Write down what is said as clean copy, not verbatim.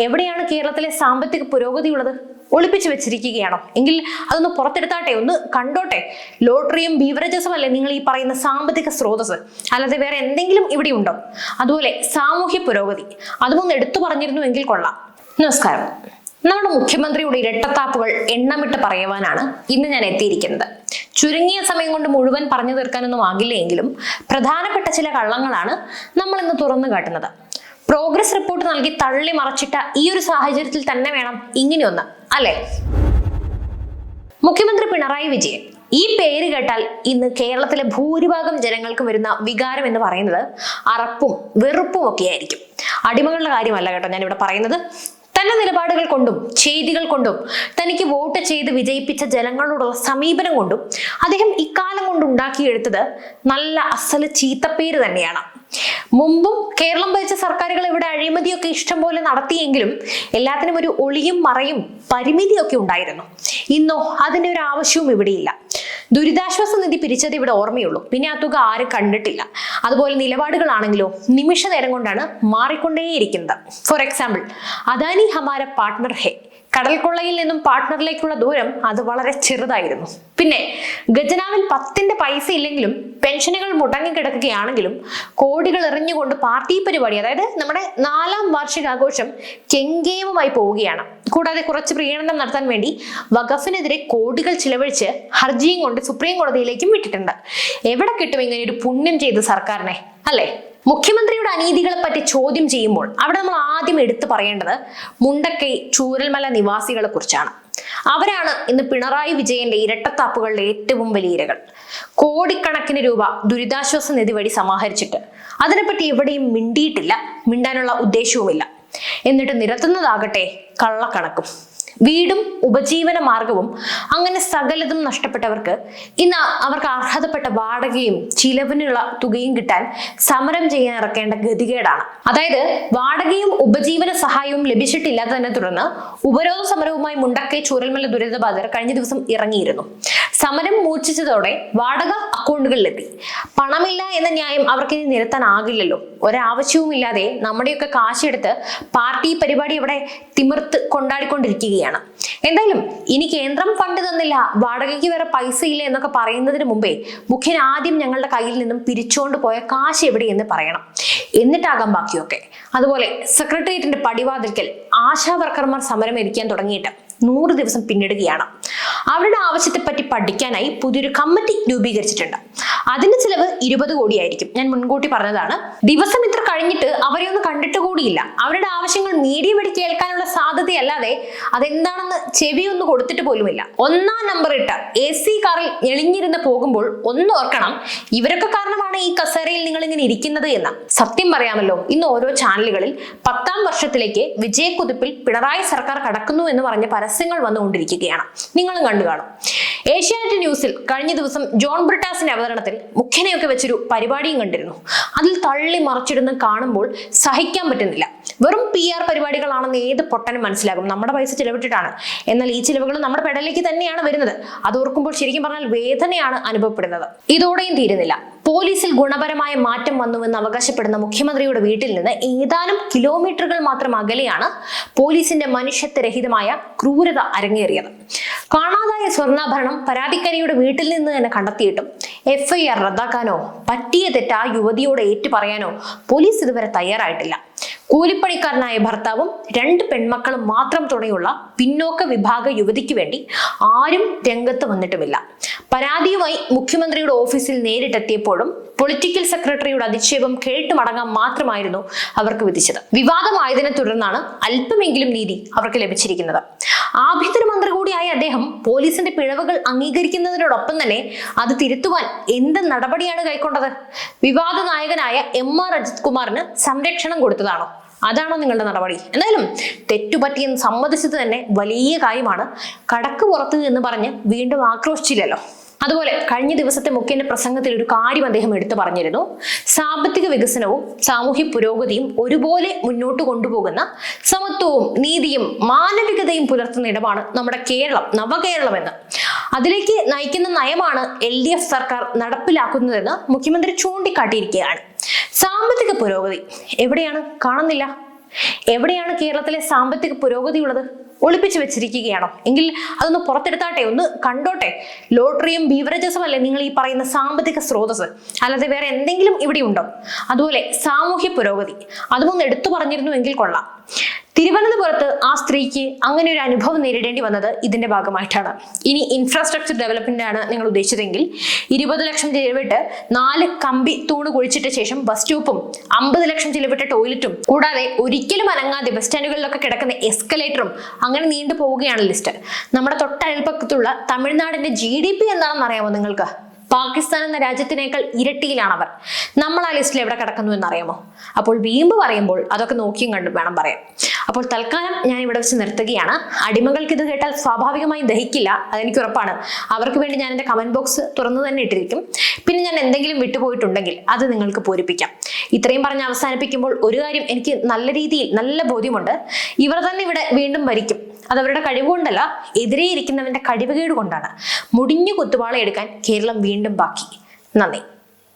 എവിടെയാണ് കേരളത്തിലെ സാമ്പത്തിക പുരോഗതി ഉള്ളത്? ഒളിപ്പിച്ചു വെച്ചിരിക്കുകയാണോ? എങ്കിൽ അതൊന്ന് പുറത്തെടുത്താട്ടെ, ഒന്ന് കണ്ടോട്ടെ. ലോട്ടറിയും ബീവറേജസും അല്ലേ നിങ്ങൾ ഈ പറയുന്ന സാമ്പത്തിക സ്രോതസ്, അല്ലാതെ വേറെ എന്തെങ്കിലും ഇവിടെ ഉണ്ടോ? അതുപോലെ സാമൂഹ്യ പുരോഗതി, അതുമൊന്ന് എടുത്തു പറഞ്ഞിരുന്നു എങ്കിൽ കൊള്ളാം. നമസ്കാരം. നമ്മുടെ മുഖ്യമന്ത്രിയുടെ ഇരട്ടത്താപ്പുകൾ എണ്ണമിട്ട് പറയുവാനാണ് ഇന്ന് ഞാൻ എത്തിയിരിക്കുന്നത്. ചുരുങ്ങിയ സമയം കൊണ്ട് മുഴുവൻ പറഞ്ഞു തീർക്കാനൊന്നും ആകില്ല എങ്കിലും പ്രധാനപ്പെട്ട ചില കള്ളങ്ങളാണ് നമ്മൾ ഇന്ന് തുറന്നു കാട്ടുന്നത്. പ്രോഗ്രസ് റിപ്പോർട്ട് നൽകി തള്ളി മറച്ചിട്ട ഈ ഒരു സാഹചര്യത്തിൽ തന്നെ വേണം ഇങ്ങനെയൊന്ന്, അല്ലെ? മുഖ്യമന്ത്രി പിണറായി വിജയൻ, ഈ പേര് കേട്ടാൽ ഇന്ന് കേരളത്തിലെ ഭൂരിഭാഗം ജനങ്ങൾക്ക് വരുന്ന വികാരം എന്ന് പറയുന്നത് അറപ്പും വെറുപ്പും ഒക്കെ ആയിരിക്കും. അടിമകളുടെ കാര്യമല്ല കേട്ടോ ഞാനിവിടെ പറയുന്നത്. തന്റെ നിലപാടുകൾ കൊണ്ടും ചെയ്തികൾ കൊണ്ടും തനിക്ക് വോട്ട് ചെയ്ത് വിജയിപ്പിച്ച ജനങ്ങളോടുള്ള സമീപനം കൊണ്ടും അദ്ദേഹം ഇക്കാലം കൊണ്ട് ഉണ്ടാക്കിയെടുത്തത് നല്ല അസല് ചീത്തപ്പേര് തന്നെയാണ്. മുമ്പും കേരളം ഭരിച്ച സർക്കാരുകൾ ഇവിടെ അഴിമതിയൊക്കെ ഇഷ്ടം പോലെ നടത്തിയെങ്കിലും എല്ലാത്തിനും ഒരു ഒളിയും മറയും പരിമിതിയൊക്കെ ഉണ്ടായിരുന്നു. ഇന്നോ അതിന്റെ ഒരു ആവശ്യവും ഇവിടെയില്ല. ദുരിതാശ്വാസ നിധി പിരിച്ചത് ഇവിടെ ഓർമ്മയുള്ളൂ, പിന്നെ ആ തുക ആരും കണ്ടിട്ടില്ല. അതുപോലെ നിലപാടുകളാണെങ്കിലോ നിമിഷ നേരം കൊണ്ടാണ് മാറിക്കൊണ്ടേയിരിക്കുന്നത്. For example, Adani Hamara partner ഹേ, കടൽ കൊള്ളയിൽ നിന്നും പാർട്ട്ണറിലേക്കുള്ള ദൂരം അത് വളരെ ചെറുതായിരുന്നു. പിന്നെ ഖജനാവിൽ 10ന്റെ പൈസ ഇല്ലെങ്കിലും പെൻഷനുകൾ മുടങ്ങിക്കിടക്കുകയാണെങ്കിലും കോടികൾ എറിഞ്ഞുകൊണ്ട് പാർട്ടി പരിപാടി, അതായത് നമ്മുടെ 4ാം വാർഷികാഘോഷം കെങ്കേമമായി പോവുകയാണ്. കൂടാതെ കുറച്ച് പ്രീണനം നടത്താൻ വേണ്ടി വഖഫിനെതിരെ കോടികൾ ചിലവഴിച്ച് ഹർജിയും കൊണ്ട് സുപ്രീം കോടതിയിലേക്കും വിട്ടിട്ടുണ്ട്. എവിടെ കിട്ടും ഇങ്ങനെ ഒരു പുണ്യം ചെയ്ത സർക്കാരിനെ, അല്ലെ? മുഖ്യമന്ത്രിയുടെ അനീതികളെ പറ്റി ചോദ്യം ചെയ്യുമ്പോൾ അവിടെ നമ്മൾ ആദ്യം എടുത്തു പറയേണ്ടത് മുണ്ടക്കൈ ചൂരൽമല നിവാസികളെ കുറിച്ചാണ്. അവരാണ് ഇന്ന് പിണറായി വിജയന്റെ ഇരട്ടത്താപ്പുകളുടെ ഏറ്റവും വലിയ ഇരകൾ. കോടിക്കണക്കിന് രൂപ ദുരിതാശ്വാസ നിധി വഴി സമാഹരിച്ചിട്ട് അതിനെപ്പറ്റി എവിടെയും മിണ്ടിയിട്ടില്ല, മിണ്ടാനുള്ള ഉദ്ദേശവുമില്ല. എന്നിട്ട് നിരത്തുന്നതാകട്ടെ കള്ളക്കണക്കും. വീടും ഉപജീവന മാർഗവും അങ്ങനെ സകലതും നഷ്ടപ്പെട്ടവർക്ക് ഇന്ന് അവർക്ക് അർഹതപ്പെട്ട വാടകയും ചിലവിനുള്ള തുകയും കിട്ടാൻ സമരം ചെയ്യാൻ ഇറക്കേണ്ട ഗതികേടാണ്. അതായത് വാടകയും ഉപജീവന സഹായവും ലഭിച്ചിട്ടില്ലാത്തതിനെ തുടർന്ന് ഉപരോധ സമരവുമായി മുണ്ടക്കൈ ചൂരൽമല ദുരിതബാധിതർ കഴിഞ്ഞ ദിവസം ഇറങ്ങിയിരുന്നു. സമരം മൂർച്ഛിച്ചതോടെ വാടക അക്കൗണ്ടുകളിലെത്തി. പണമില്ല എന്ന ന്യായം അവർക്കിനി നിരത്താനാകില്ലല്ലോ. ഒരാവശ്യവുമില്ലാതെ നമ്മുടെയൊക്കെ കാശെടുത്ത് പാർട്ടി പരിപാടി ഇവിടെ തിമിർത്ത് കൊണ്ടാടിക്കൊണ്ടിരിക്കുകയാണ്. എന്തായാലും ഇനി കേന്ദ്രം ഫണ്ട് തന്നില്ല, വാടകയ്ക്ക് വേറെ പൈസ ഇല്ല എന്നൊക്കെ പറയുന്നതിന് മുമ്പേ മുഖ്യൻ ആദ്യം ഞങ്ങളുടെ കയ്യിൽ നിന്നും പിരിച്ചുകൊണ്ട് പോയ കാശ് എവിടെയെന്ന് പറയണം, എന്നിട്ടാകാം ബാക്കിയൊക്കെ. അതുപോലെ സെക്രട്ടേറിയറ്റിന്റെ പടിവാതിൽക്കൽ ആശാ വർക്കർമാർ സമരം ഇരിക്കാൻ തുടങ്ങിയിട്ട് 100 ദിവസം പിന്നിടുകയാണ്. അവരുടെ ആവശ്യത്തെപ്പറ്റി പഠിക്കാനായി പുതിയൊരു കമ്മിറ്റി രൂപീകരിച്ചിട്ടുണ്ട്. അതിന്റെ ചിലവ് 20 കോടിയായിരിക്കും. ഞാൻ മുൻകൂട്ടി പറഞ്ഞതാണ്. ദിവസം ഇത്ര കഴിഞ്ഞിട്ട് അവരെ ഒന്ന് കണ്ടിട്ട് കൂടിയില്ല. അവരുടെ ആവശ്യങ്ങൾ മീഡിയ വഴി കേൾക്കാനുള്ള സാധ്യതയല്ലാതെ അതെന്താണെന്ന് ചെവിയൊന്നും കൊടുത്തിട്ട് പോലുമില്ല. 1ാം നമ്പർ ഇട്ട AC കാറിൽ ഞെളിഞ്ഞിരുന്ന് പോകുമ്പോൾ ഒന്ന് ഓർക്കണം, ഇവരൊക്കെ കാരണമാണ് ഈ കസേരയിൽ നിങ്ങൾ ഇങ്ങനെ ഇരിക്കുന്നത് എന്ന്. സത്യം പറയാമല്ലോ, ഇന്ന് ഓരോ ചാനലുകളിൽ 10ാം വർഷത്തിലേക്ക് വിജയക്കുതിപ്പിൽ പിണറായി സർക്കാർ കടക്കുന്നു എന്ന് പറഞ്ഞ പരസ്യങ്ങൾ വന്നുകൊണ്ടിരിക്കുകയാണ്. നിങ്ങളും കണ്ടു കാണും. ഏഷ്യാനെറ്റ് ന്യൂസിൽ കഴിഞ്ഞ ദിവസം ജോൺ ബ്രിട്ടാസിന്റെ അവതരണത്തിൽ മുഖ്യനെയൊക്കെ വെച്ചൊരു പരിപാടിയും കണ്ടിരുന്നു. അതിൽ തള്ളി മറിച്ചിടുന്ന കാണുമ്പോൾ സഹിക്കാൻ പറ്റുന്നില്ല. വെറും PR പരിപാടികളാണെന്ന് ഏത് പൊട്ടനും മനസ്സിലാകും. നമ്മുടെ പൈസ ചിലവിട്ടിട്ടാണ്. എന്നാൽ ഈ ചിലവുകൾ നമ്മുടെ പെടലേക്ക് തന്നെയാണ് വരുന്നത്. അത് ഓർക്കുമ്പോൾ ശരിക്കും പറഞ്ഞാൽ വേദനയാണ് അനുഭവപ്പെടുന്നത്. ഇതോടെയും തീരുന്നില്ല. പോലീസിൽ ഗുണപരമായ മാറ്റം വന്നുവെന്ന് അവകാശപ്പെടുന്ന മുഖ്യമന്ത്രിയുടെ വീട്ടിൽ നിന്ന് ഏതാനും കിലോമീറ്ററുകൾ മാത്രം അകലെയാണ് പോലീസിന്റെ മനുഷ്യത്വരഹിതമായ ക്രൂരത അരങ്ങേറിയത്. കാണാതായ സ്വർണ്ണാഭരണം പരാതിക്കാരിയുടെ വീട്ടിൽ നിന്ന് തന്നെ കണ്ടെത്തിയിട്ടും FIR റദ്ദാക്കാനോ പറ്റിയ തെറ്റ് ആ യുവതിയോട് ഏറ്റു പറയാനോ പോലീസ് ഇതുവരെ തയ്യാറായിട്ടില്ല. കൂലിപ്പണിക്കാരനായ ഭർത്താവും 2 പെൺമക്കളും മാത്രം തുണയുള്ള പിന്നോക്ക വിഭാഗ യുവതിക്ക് വേണ്ടി ആരും രംഗത്ത് വന്നിട്ടുമില്ല. പരാതിയുമായി മുഖ്യമന്ത്രിയുടെ ഓഫീസിൽ നേരിട്ടെത്തിയപ്പോഴും പൊളിറ്റിക്കൽ സെക്രട്ടറിയുടെ അധിക്ഷേപം കേട്ടു മടങ്ങാൻ മാത്രമായിരുന്നു അവർക്ക് വിധിച്ചത്. വിവാദമായതിനെ തുടർന്നാണ് അല്പമെങ്കിലും നീതി അവർക്ക് ലഭിച്ചിരിക്കുന്നത്. ആഭ്യന്തരമന്ത്രി കൂടിയായ അദ്ദേഹം പോലീസിന്റെ പിഴവുകൾ അംഗീകരിക്കുന്നതിനോടൊപ്പം തന്നെ അത് തിരുത്തുവാൻ എന്ത് നടപടിയാണ് കൈക്കൊണ്ടത്? വിവാദ നായകനായ MR അജിത് കുമാറിന് സംരക്ഷണം കൊടുത്തതാണോ? അതാണോ നിങ്ങളുടെ നടപടി? എന്തായാലും തെറ്റുപറ്റിയെന്ന് സമ്മതിച്ചത് തന്നെ വലിയ കാര്യമാണ്. കടക്ക് പുറത്ത് എന്ന് പറഞ്ഞ് വീണ്ടും ആക്രോശിച്ചില്ലല്ലോ. അതുപോലെ കഴിഞ്ഞ ദിവസത്തെ മുഖ്യന്റെ പ്രസംഗത്തിൽ ഒരു കാര്യം അദ്ദേഹം എടുത്തു പറഞ്ഞിരുന്നു. സാമ്പത്തിക വികസനവും സാമൂഹ്യ പുരോഗതിയും ഒരുപോലെ മുന്നോട്ട് കൊണ്ടുപോകുന്ന സമത്വവും നീതിയും മാനവികതയും പുലർത്തുന്ന ഇടമാണ് നമ്മുടെ കേരളം, നവകേരളം എന്ന്. അതിലേക്ക് നയിക്കുന്ന നയമാണ് LDF സർക്കാർ നടപ്പിലാക്കുന്നതെന്ന് മുഖ്യമന്ത്രി ചൂണ്ടിക്കാട്ടിയിരിക്കുകയാണ്. സാമ്പത്തിക പുരോഗതി എവിടെയാണ്? കാണുന്നില്ല. എവിടെയാണ് കേരളത്തിലെ സാമ്പത്തിക പുരോഗതി ഉള്ളത്? ഒളിപ്പിച്ചു വെച്ചിരിക്കുകയാണോ? എങ്കിൽ അതൊന്ന് പുറത്തെടുത്താട്ടെ, ഒന്ന് കണ്ടോട്ടെ. ലോട്ടറിയും ബീവറേജസും അല്ലേ നിങ്ങൾ ഈ പറയുന്ന സാമ്പത്തിക സ്രോതസ്, അല്ലാതെ വേറെ എന്തെങ്കിലും ഇവിടെ ഉണ്ടോ? അതുപോലെ സാമൂഹ്യ പുരോഗതി, അതുമൊന്ന് എടുത്തു പറഞ്ഞിരുന്നു എങ്കിൽ കൊള്ളാം. തിരുവനന്തപുരത്ത് ആ സ്ത്രീക്ക് അങ്ങനെ ഒരു അനുഭവം നേരിടേണ്ടി വന്നത് ഇതിന്റെ ഭാഗമായിട്ടാണ്. ഇനി ഇൻഫ്രാസ്ട്രക്ചർ ഡെവലപ്മെന്റ് ആണ് നിങ്ങൾ ഉദ്ദേശിച്ചതെങ്കിൽ 20 ലക്ഷം ചിലവിട്ട് 4 കമ്പി തൂണ് കുഴിച്ചിട്ട ശേഷം ബസ് സ്റ്റോപ്പും 50 ലക്ഷം ചിലവിട്ട ടോയ്ലറ്റും കൂടാതെ ഒരിക്കലും അനങ്ങാതെ ബസ് സ്റ്റാൻഡുകളിലൊക്കെ കിടക്കുന്ന എസ്കലേറ്ററും അങ്ങനെ നീണ്ടു പോവുകയാണ് ലിസ്റ്റ്. നമ്മുടെ തൊട്ടയൽപ്പക്കത്തുള്ള തമിഴ്നാടിന്റെ GDP എന്താണെന്ന് അറിയാമോ നിങ്ങൾക്ക്? പാകിസ്ഥാൻ എന്ന രാജ്യത്തിനേക്കാൾ ഇരട്ടിയിലാണ് അവർ. നമ്മൾ ആ ലിസ്റ്റിൽ എവിടെ കിടക്കുന്നു എന്നറിയാമോ? അപ്പോൾ വീമ്പ് പറയുമ്പോൾ അതൊക്കെ നോക്കിയും കണ്ടും വേണം പറയാൻ. അപ്പോൾ തൽക്കാലം ഞാൻ ഇവിടെ വെച്ച് നിർത്തുകയാണ്. അടിമകൾക്ക് ഇത് കേട്ടാൽ സ്വാഭാവികമായും ദഹിക്കില്ല, അതെനിക്ക് ഉറപ്പാണ്. അവർക്ക് വേണ്ടി ഞാൻ എൻ്റെ കമന്റ് ബോക്സ് തുറന്നു തന്നെ ഇട്ടിരിക്കും. പിന്നെ ഞാൻ എന്തെങ്കിലും വിട്ടുപോയിട്ടുണ്ടെങ്കിൽ അത് നിങ്ങൾക്ക് പൂരിപ്പിക്കാം. ഇത്രയും പറഞ്ഞ് അവസാനിപ്പിക്കുമ്പോൾ ഒരു കാര്യം എനിക്ക് നല്ല രീതിയിൽ നല്ല ബോധ്യമുണ്ട്. ഇവർ തന്നെ ഇവിടെ വീണ്ടും ഭരിക്കും. അത് അവരുടെ കഴിവുകൊണ്ടല്ല, എതിരെ ഇരിക്കുന്നവന്റെ കഴിവുകേട് കൊണ്ടാണ്. മുടിഞ്ഞു കുത്തുവാള എടുക്കാൻ കേരളം വീണ്ടും ബാക്കി. നന്ദി.